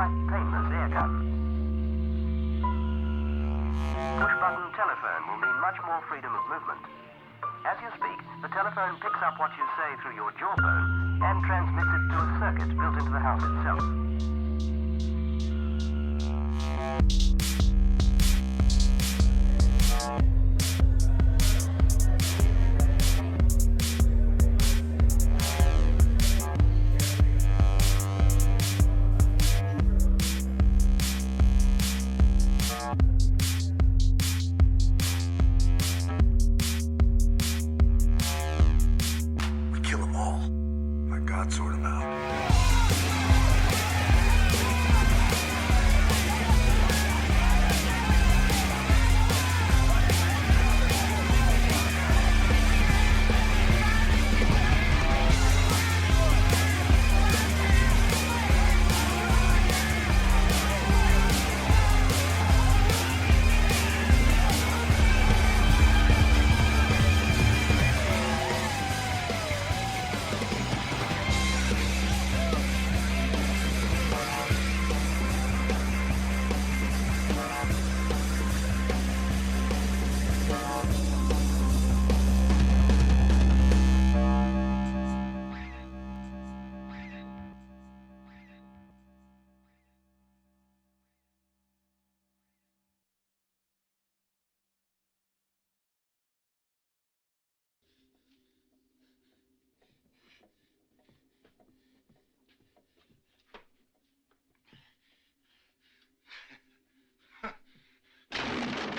quite painless air gun. Push-button telephone will mean much more freedom of movement. As you speak, the telephone picks up what you say through your jawbone and transmits it to a circuit built into the house itself.